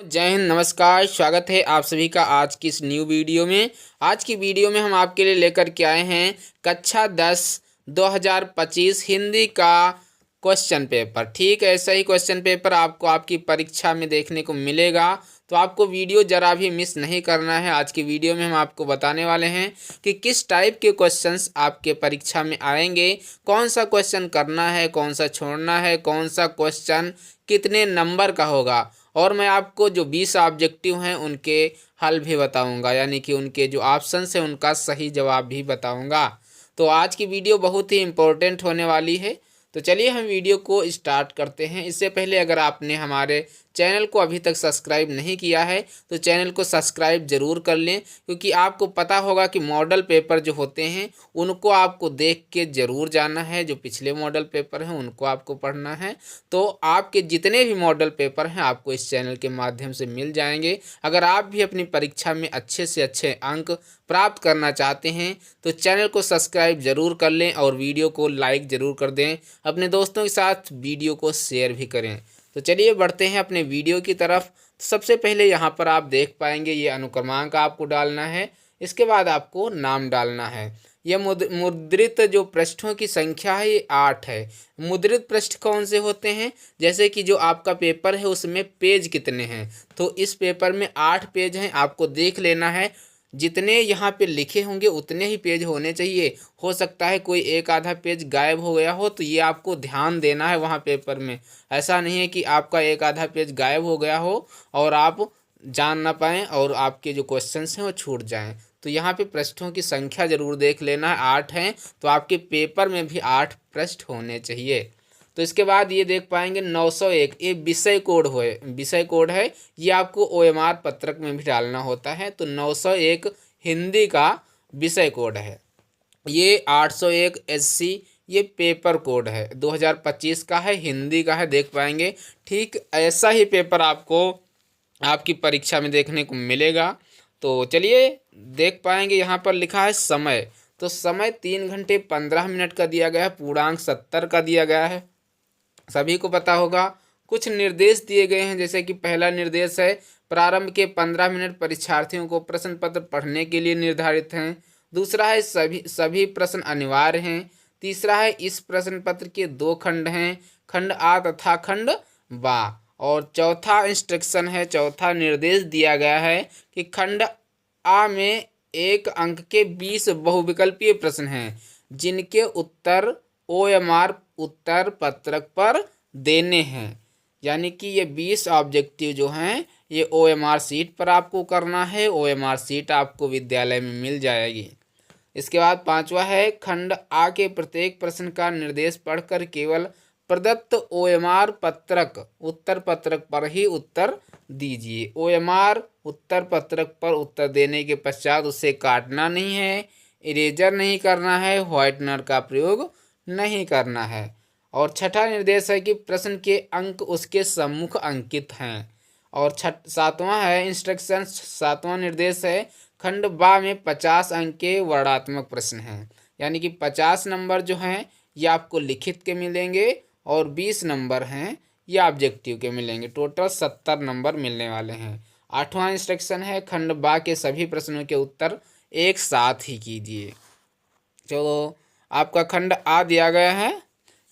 जय हिंद, नमस्कार। स्वागत है आप सभी का आज की इस न्यू वीडियो में। आज की वीडियो में हम आपके लिए लेकर के आए हैं कक्षा 10 2025 हिंदी का क्वेश्चन पेपर। ठीक, ऐसा ही क्वेश्चन पेपर आपको आपकी परीक्षा में देखने को मिलेगा, तो आपको वीडियो ज़रा भी मिस नहीं करना है। आज की वीडियो में हम आपको बताने वाले हैं कि किस टाइप के क्वेश्चंस आपके परीक्षा में आएंगे, कौन सा क्वेश्चन करना है, कौन सा छोड़ना है, कौन सा क्वेश्चन कितने नंबर का होगा, और मैं आपको जो 20 ऑब्जेक्टिव हैं उनके हल भी बताऊंगा, यानी कि उनके जो ऑप्शंस हैं उनका सही जवाब भी बताऊंगा। तो आज की वीडियो बहुत ही इम्पोर्टेंट होने वाली है। तो चलिए हम वीडियो को स्टार्ट करते हैं। इससे पहले अगर आपने हमारे चैनल को अभी तक सब्सक्राइब नहीं किया है तो चैनल को सब्सक्राइब ज़रूर कर लें, क्योंकि आपको पता होगा कि मॉडल पेपर जो होते हैं उनको आपको देख के ज़रूर जाना है। जो पिछले मॉडल पेपर हैं उनको आपको पढ़ना है। तो आपके जितने भी मॉडल पेपर हैं आपको इस चैनल के माध्यम से मिल जाएंगे। अगर आप भी अपनी परीक्षा में अच्छे से अच्छे अंक प्राप्त करना चाहते हैं तो चैनल को सब्सक्राइब ज़रूर कर लें और वीडियो को लाइक ज़रूर कर दें। अपने दोस्तों के साथ वीडियो को शेयर भी करें। तो चलिए बढ़ते हैं अपने वीडियो की तरफ। तो सबसे पहले यहाँ पर आप देख पाएंगे ये अनुक्रमांक आपको डालना है। इसके बाद आपको नाम डालना है। यह मुद्रित जो पृष्ठों की संख्या है ये 8 है। मुद्रित पृष्ठ कौन से होते हैं, जैसे कि जो आपका पेपर है उसमें पेज कितने हैं, तो इस पेपर में 8 पेज हैं। आपको देख लेना है, जितने यहाँ पे लिखे होंगे उतने ही पेज होने चाहिए। हो सकता है कोई एक आधा पेज गायब हो गया हो, तो ये आपको ध्यान देना है वहाँ पेपर में। ऐसा नहीं है कि आपका एक आधा पेज गायब हो गया हो और आप जान ना पाएँ और आपके जो क्वेश्चंस हैं वो छूट जाएं। तो यहाँ पे पृष्ठों की संख्या ज़रूर देख लेना है, 8 हैं, तो आपके पेपर में भी 8 पृष्ठ होने चाहिए। तो इसके बाद ये देख पाएंगे 901, ये विषय कोड है। ये आपको OMR पत्रक में भी डालना होता है। तो 901 हिंदी का विषय कोड है। ये 801 SC ये पेपर कोड है, 2025 का है, हिंदी का है, देख पाएंगे। ठीक ऐसा ही पेपर आपको आपकी परीक्षा में देखने को मिलेगा। तो चलिए देख पाएंगे यहाँ पर लिखा है समय। तो समय 3 घंटे 15 मिनट का दिया गया है, पूर्णांक 70 का दिया गया है, सभी को पता होगा। कुछ निर्देश दिए गए हैं, जैसे कि पहला निर्देश है प्रारंभ के 15 मिनट परीक्षार्थियों को प्रश्न पत्र पढ़ने के लिए निर्धारित हैं। दूसरा है सभी प्रश्न अनिवार्य हैं। तीसरा है इस प्रश्न पत्र के 2 खंड हैं, खंड आ तथा खंड बा। और चौथा इंस्ट्रक्शन है, चौथा निर्देश दिया गया है कि खंड आ में 1 अंक के 20 बहुविकल्पीय प्रश्न हैं, जिनके उत्तर OMR उत्तर पत्रक पर देने हैं। यानी कि ये 20 ऑब्जेक्टिव जो हैं ये OMR सीट पर आपको करना है। OMR सीट आपको विद्यालय में मिल जाएगी। इसके बाद 5वां है खंड आ के प्रत्येक प्रश्न का निर्देश पढ़कर केवल प्रदत्त OMR पत्रक उत्तर पत्रक पर ही उत्तर दीजिए। OMR उत्तर पत्रक पर उत्तर देने के पश्चात उसे काटना नहीं है, इरेजर नहीं करना है, व्हाइटनर का प्रयोग नहीं करना है। और छठा निर्देश है कि प्रश्न के अंक उसके सम्मुख अंकित हैं। और 7वां है इंस्ट्रक्शन, 7वां निर्देश है खंड बा में 50 अंक के वर्णात्मक प्रश्न हैं, यानी कि 50 नंबर जो हैं ये आपको लिखित के मिलेंगे और 20 नंबर हैं ये ऑब्जेक्टिव के मिलेंगे। टोटल 70 नंबर मिलने वाले हैं। 8वां इंस्ट्रक्शन है खंड बा के सभी प्रश्नों के उत्तर एक साथ ही कीजिए। चलो आपका खंड आ दिया गया है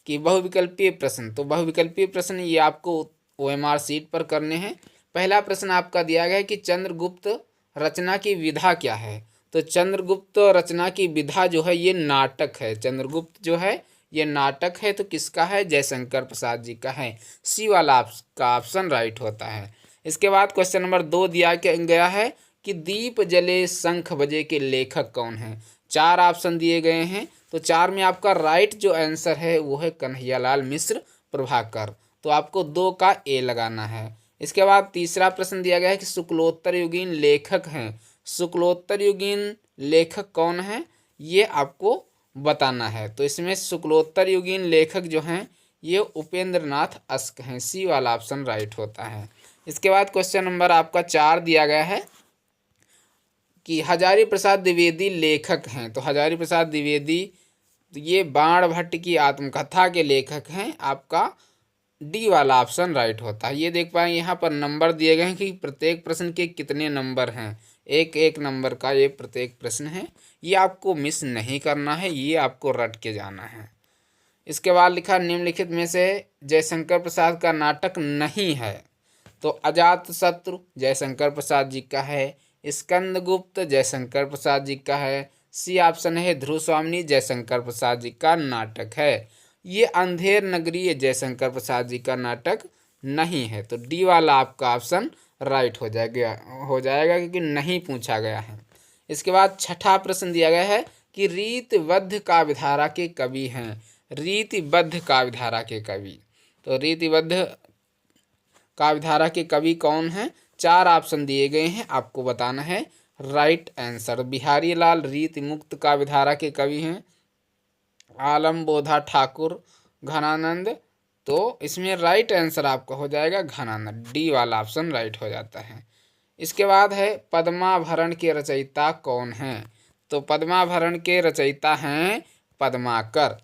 कि बहुविकल्पीय प्रश्न। तो बहुविकल्पीय प्रश्न ये आपको OMR सीट पर करने हैं। पहला प्रश्न आपका दिया गया है कि चंद्रगुप्त रचना की विधा क्या है। तो चंद्रगुप्त रचना की विधा जो है ये नाटक है। चंद्रगुप्त जो है ये नाटक है, तो किसका है, जयशंकर प्रसाद जी का है। सी वाला का ऑप्शन राइट होता है। इसके बाद क्वेश्चन नंबर 2 दिया गया है कि दीप जले शंख बजे के लेखक कौन है। 4 ऑप्शन दिए गए हैं, तो 4 में आपका राइट जो आंसर है वो है कन्हैयालाल मिश्र प्रभाकर। तो आपको 2 का A लगाना है। इसके बाद तीसरा प्रश्न दिया गया है कि शुक्लोत्तर युगीन लेखक हैं। शुक्लोत्तर युगीन लेखक कौन है ये आपको बताना है। तो इसमें शुक्लोत्तर युगीन लेखक जो हैं ये उपेंद्र नाथ अस्क हैं। सी वाला ऑप्शन राइट होता है। इसके बाद क्वेश्चन नंबर आपका 4 दिया गया है कि हजारी प्रसाद द्विवेदी लेखक हैं। तो हजारी प्रसाद द्विवेदी ये बाण भट्ट की आत्मकथा के लेखक हैं। आपका डी वाला ऑप्शन राइट होता है। ये देख पाएंगे यहाँ पर नंबर दिए गए हैं कि प्रत्येक प्रश्न के कितने नंबर हैं। एक एक नंबर का ये प्रत्येक प्रश्न है। ये आपको मिस नहीं करना है, ये आपको रट के जाना है। इसके बाद लिखा निम्नलिखित में से जयशंकर प्रसाद का नाटक नहीं है। तो अजातशत्रु जयशंकर प्रसाद जी का है, स्कंदगुप्त जयशंकर प्रसाद जी का है, सी ऑप्शन है ध्रुव स्वामिनी जयशंकर प्रसाद जी का नाटक है। ये अंधेर नगरी जयशंकर प्रसाद जी का नाटक नहीं है। तो डी वाला आपका ऑप्शन राइट हो जाएगा क्योंकि नहीं पूछा गया है। इसके बाद छठा प्रश्न दिया गया है कि रीतिबद्ध काव्यधारा के कवि हैं। रीतिबद्ध काव्यधारा के कवि, तो रीतिबद्ध काव्यधारा के कवि कौन हैं? चार ऑप्शन दिए गए हैं, आपको बताना है राइट आंसर। बिहारी लाल रीति मुक्त काव्यधारा के कवि हैं। आलम बोधा ठाकुर, घनानंद। तो इसमें राइट आंसर आपका हो जाएगा घनानंद, डी वाला ऑप्शन राइट हो जाता है। इसके बाद है पद्माभरण के रचयिता कौन हैं? तो पद्माभरण के रचयिता हैं पद्माकर,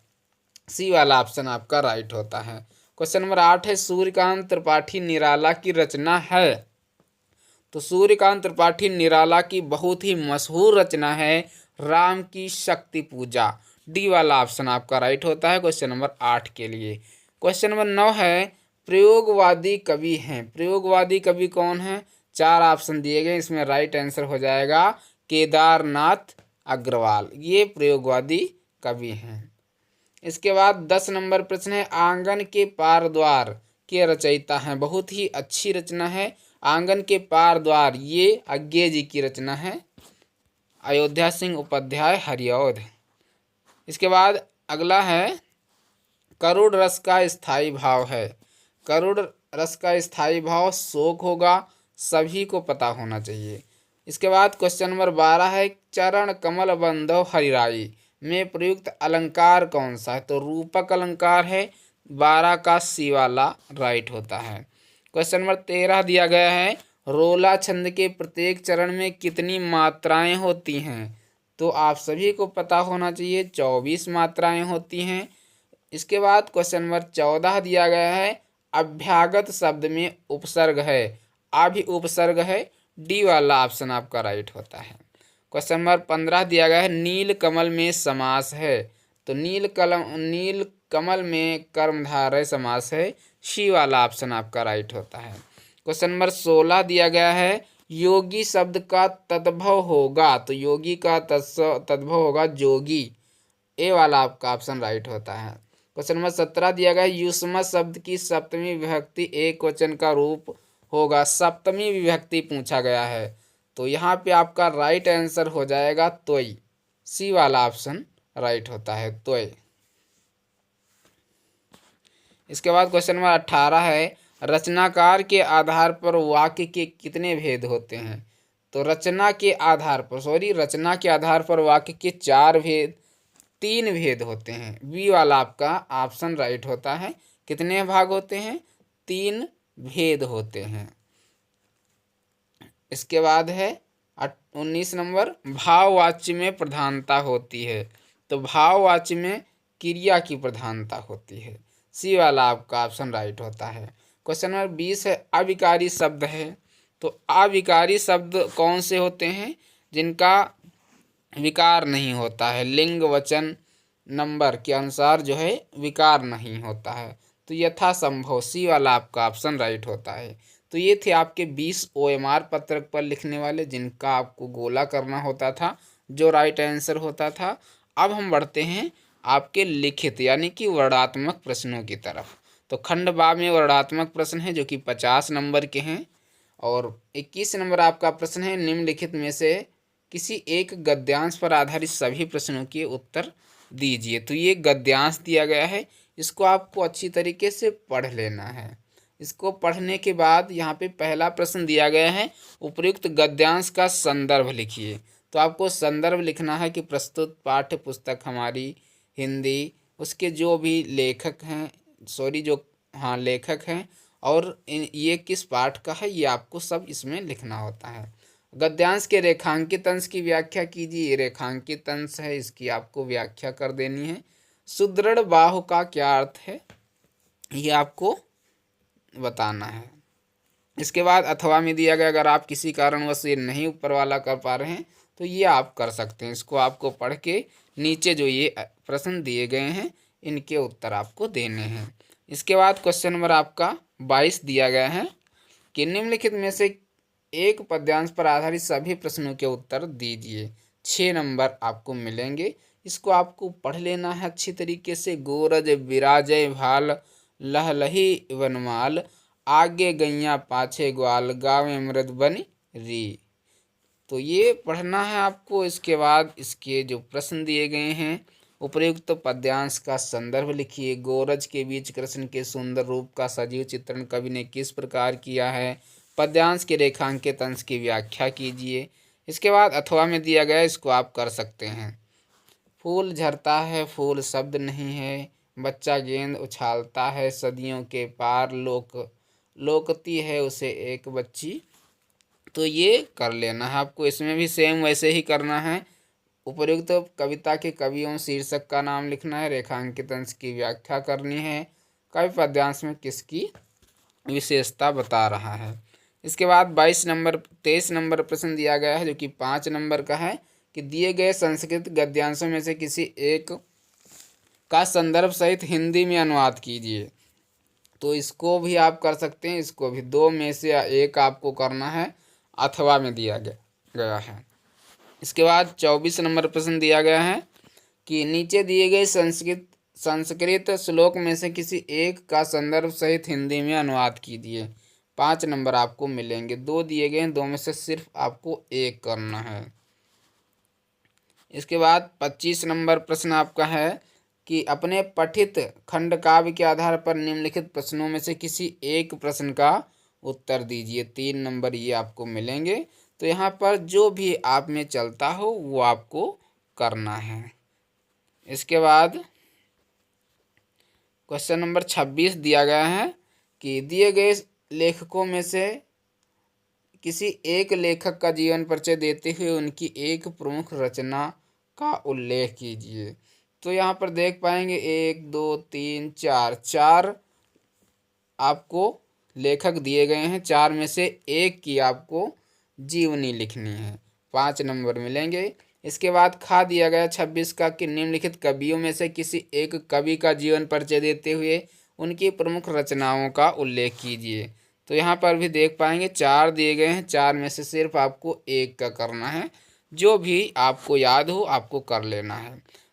सी वाला ऑप्शन आपका राइट होता है। क्वेश्चन नंबर 8 है सूर्यकांत त्रिपाठी निराला की रचना है। तो सूर्यकांत त्रिपाठी निराला की बहुत ही मशहूर रचना है राम की शक्ति पूजा, डी वाला ऑप्शन आपका राइट होता है क्वेश्चन नंबर 8 के लिए। क्वेश्चन नंबर 9 है प्रयोगवादी कवि हैं। प्रयोगवादी कवि कौन है? चार ऑप्शन दिए गए, इसमें राइट आंसर हो जाएगा केदारनाथ अग्रवाल, ये प्रयोगवादी कवि हैं। इसके बाद 10 नंबर प्रश्न है आंगन के पार द्वार के रचयिता हैं। बहुत ही अच्छी रचना है आंगन के पार द्वार, ये अज्ञे जी की रचना है, अयोध्या सिंह उपाध्याय हरिऔध। इसके बाद अगला है करुण रस का स्थायी भाव है। करुण रस का स्थायी भाव शोक होगा, सभी को पता होना चाहिए। इसके बाद क्वेश्चन नंबर 12 है चरण कमल बंधव हरिराई में प्रयुक्त अलंकार कौन सा है? तो रूपक अलंकार है, 12 का सी वाला राइट होता है। क्वेश्चन नंबर 13 दिया गया है रोला छंद के प्रत्येक चरण में कितनी मात्राएं होती हैं? तो आप सभी को पता होना चाहिए 24 मात्राएं होती हैं। इसके बाद क्वेश्चन नंबर 14 दिया गया है अभ्यागत शब्द में उपसर्ग है, अभी उपसर्ग है, डी वाला ऑप्शन आपका राइट होता है। क्वेश्चन नंबर 15 दिया गया है नील कमल में समास है। तो नील कमल में कर्मधारय समास है, सी वाला ऑप्शन आपका राइट होता है। क्वेश्चन नंबर 16 दिया गया है योगी शब्द का तद्भव होगा। तो योगी का तद्भव होगा जोगी, ए वाला आपका ऑप्शन राइट होता है। क्वेश्चन नंबर 17 दिया गया है युष्मत शब्द की सप्तमी विभक्ति एक वचन का रूप होगा। सप्तमी विभक्ति पूछा गया है, तो यहाँ पे आपका राइट आंसर हो जाएगा त्वयी, सी वाला ऑप्शन राइट होता है त्वय। इसके बाद क्वेश्चन नंबर 18 है रचनाकार के आधार पर वाक्य के कितने भेद होते हैं? तो रचना के आधार पर वाक्य के 3 भेद होते हैं, बी वाला आपका ऑप्शन राइट होता है। कितने भाग होते हैं? 3 भेद होते हैं। इसके बाद है 19 नंबर भाववाच्य में प्रधानता होती है। तो भाववाच्य में क्रिया की प्रधानता होती है, सी वाला आपका ऑप्शन राइट होता है। क्वेश्चन नंबर 20 है अविकारी शब्द है। तो अविकारी शब्द कौन से होते हैं? जिनका विकार नहीं होता है, लिंग वचन नंबर के अनुसार जो है विकार नहीं होता है। तो यथासंभव, सी वाला आपका ऑप्शन राइट होता है। तो ये थे आपके 20 OMR पत्रक पर लिखने वाले जिनका आपको गोला करना होता था, जो राइट आंसर होता था। अब हम बढ़ते हैं आपके लिखित यानी कि वर्णात्मक प्रश्नों की तरफ। तो खंड बा में वर्णात्मक प्रश्न है जो कि 50 नंबर के हैं, और 21 नंबर आपका प्रश्न है निम्नलिखित में से किसी एक गद्यांश पर आधारित सभी प्रश्नों के उत्तर दीजिए। तो ये गद्यांश दिया गया है, इसको आपको अच्छी तरीके से पढ़ लेना है। इसको पढ़ने के बाद यहाँ पे पहला प्रश्न दिया गया है उपयुक्त गद्यांश का संदर्भ लिखिए। तो आपको संदर्भ लिखना है कि प्रस्तुत पाठ्य पुस्तक हमारी हिंदी, उसके जो भी लेखक हैं लेखक हैं और ये किस पाठ का है, ये आपको सब इसमें लिखना होता है। गद्यांश के रेखांकित अंश की व्याख्या कीजिए। ये रेखांकित अंश है, इसकी आपको व्याख्या कर देनी है। सुदृढ़ बाहु का क्या अर्थ है, ये आपको बताना है। इसके बाद अथवा में दिया गया, अगर आप किसी कारणवश ये नहीं ऊपर वाला कर पा रहे हैं तो ये आप कर सकते हैं। इसको आपको पढ़ के नीचे जो ये प्रश्न दिए गए हैं इनके उत्तर आपको देने हैं। इसके बाद क्वेश्चन नंबर आपका 22 दिया गया है कि निम्नलिखित में से एक पद्यांश पर आधारित सभी प्रश्नों के उत्तर दीजिए। 6 नंबर आपको मिलेंगे। इसको आपको पढ़ लेना है अच्छी तरीके से। गोरज विराजय भाल लहलही वनमाल, आगे गैया पाछे ग्वाल, गावे मृद बनी री। तो ये पढ़ना है आपको। इसके बाद इसके जो प्रश्न दिए गए हैं, उपयुक्त पद्यांश का संदर्भ लिखिए। गोरज के बीच कृष्ण के सुंदर रूप का सजीव चित्रण कवि ने किस प्रकार किया है। पद्यांश के रेखांकित अंश की व्याख्या कीजिए। इसके बाद अथवा में दिया गया, इसको आप कर सकते हैं। फूल झरता है फूल शब्द नहीं है, बच्चा गेंद उछालता है सदियों के पार, लोकती है उसे एक बच्ची। तो ये कर लेना है आपको। इसमें भी सेम वैसे ही करना है। उपयुक्त कविता के कवियों शीर्षक का नाम लिखना है, रेखांकित अंश की व्याख्या करनी है, कवि पद्यांश में किसकी विशेषता बता रहा है। इसके बाद 23 नंबर प्रश्न दिया गया है जो कि 5 नंबर का है कि दिए गए संस्कृत गद्यांशों में से किसी एक का संदर्भ सहित हिंदी में अनुवाद कीजिए। तो इसको भी आप कर सकते हैं। इसको भी 2 में से एक आपको करना है, अथवा में दिया गया है। इसके बाद 24 नंबर प्रश्न दिया गया है कि नीचे दिए गए संस्कृत श्लोक में से किसी एक का संदर्भ सहित हिंदी में अनुवाद कीजिए। 5 नंबर आपको मिलेंगे। 2 दिए गए हैं, 2 में से सिर्फ आपको एक करना है। इसके बाद 25 नंबर प्रश्न आपका है कि अपने पठित खंडकाव्य के आधार पर निम्नलिखित प्रश्नों में से किसी एक प्रश्न का उत्तर दीजिए। 3 नंबर ये आपको मिलेंगे। तो यहाँ पर जो भी आप में चलता हो वो आपको करना है। इसके बाद क्वेश्चन नंबर 26 दिया गया है कि दिए गए लेखकों में से किसी एक लेखक का जीवन परिचय देते हुए उनकी एक प्रमुख रचना का उल्लेख कीजिए। तो यहाँ पर देख पाएंगे 1 2 3 4 आपको लेखक दिए गए हैं। 4 में से एक की आपको जीवनी लिखनी है। 5 नंबर मिलेंगे। इसके बाद खा दिया गया 26 का कि निम्नलिखित कवियों में से किसी एक कवि का जीवन परिचय देते हुए उनकी प्रमुख रचनाओं का उल्लेख कीजिए। तो यहाँ पर भी देख पाएंगे 4 दिए गए हैं। 4 में से सिर्फ आपको एक का करना है। जो भी आपको याद हो आपको कर लेना है।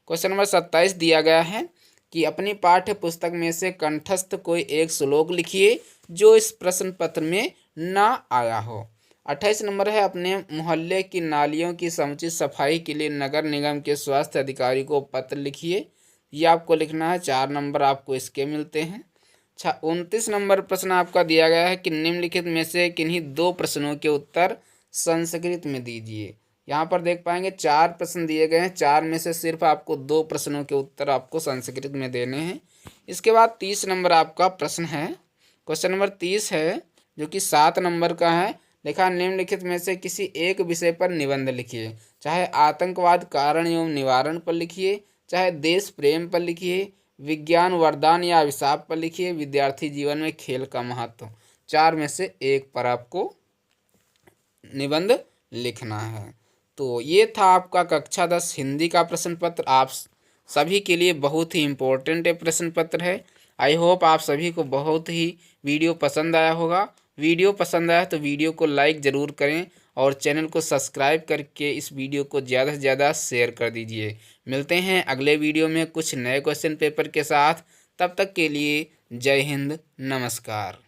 क्वेश्चन नंबर 27 दिया गया है कि अपनी पाठ्य पुस्तक में से कंठस्थ कोई एक श्लोक लिखिए जो इस प्रश्न पत्र में ना आया हो। 28 नंबर है अपने मोहल्ले की नालियों की समुचित सफाई के लिए नगर निगम के स्वास्थ्य अधिकारी को पत्र लिखिए। ये आपको लिखना है। 4 नंबर आपको इसके मिलते हैं। 29 नंबर प्रश्न आपका दिया गया है कि निम्नलिखित में से किन्हीं 2 प्रश्नों के उत्तर संस्कृत में दीजिए। यहाँ पर देख पाएंगे 4 प्रश्न दिए गए हैं। 4 में से सिर्फ आपको 2 प्रश्नों के उत्तर आपको संस्कृत में देने हैं। इसके बाद 30 नंबर आपका प्रश्न है। क्वेश्चन नंबर 30 है जो कि 7 नंबर का है। लिखा निम्नलिखित में से किसी एक विषय पर निबंध लिखिए। चाहे आतंकवाद कारण एवं निवारण पर लिखिए, चाहे देश प्रेम पर लिखिए, विज्ञान वरदान या अभिशाप पर लिखिए, विद्यार्थी जीवन में खेल का महत्व। 4 में से एक पर आपको निबंध लिखना है। तो ये था आपका कक्षा 10 हिंदी का प्रश्न पत्र। आप सभी के लिए बहुत ही इम्पोर्टेंट प्रश्न पत्र है। आई होप आप सभी को बहुत ही वीडियो पसंद आया होगा। वीडियो पसंद आया तो वीडियो को लाइक ज़रूर करें और चैनल को सब्सक्राइब करके इस वीडियो को ज़्यादा से ज़्यादा शेयर कर दीजिए। मिलते हैं अगले वीडियो में कुछ नए क्वेश्चन पेपर के साथ। तब तक के लिए जय हिंद, नमस्कार।